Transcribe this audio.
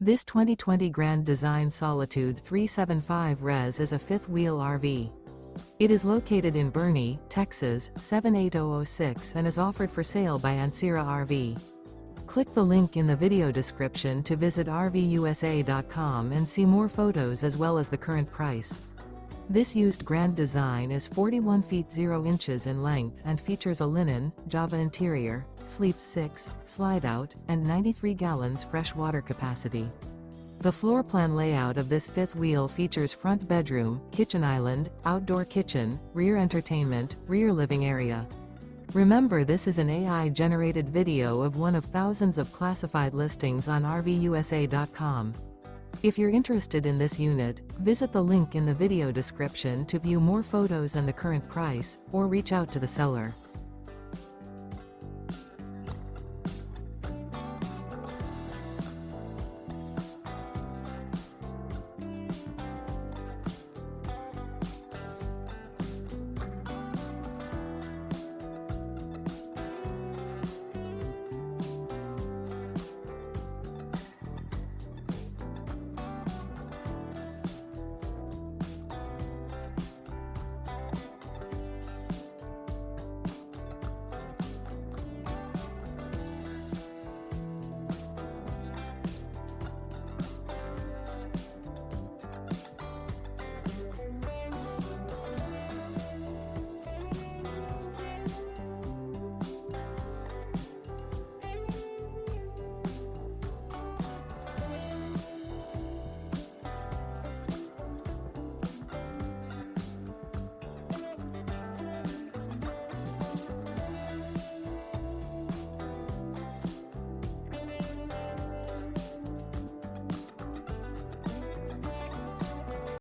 This 2020 Grand Design Solitude 375 Res is a fifth-wheel RV. It is located in Boerne, Texas, 78006 and is offered for sale by Ancira RV. Click the link in the video description to visit RVUSA.com and see more photos as well as the current price. This used Grand Design is 41 feet 0 inches in length and features a linen, Java interior, sleeps 6, slide-out, and 93 gallons fresh water capacity. The floor plan layout of this fifth wheel features front bedroom, kitchen island, outdoor kitchen, rear entertainment, rear living area. Remember, this is an AI-generated video of one of thousands of classified listings on RVUSA.com. If you're interested in this unit, visit the link in the video description to view more photos and the current price, or reach out to the seller.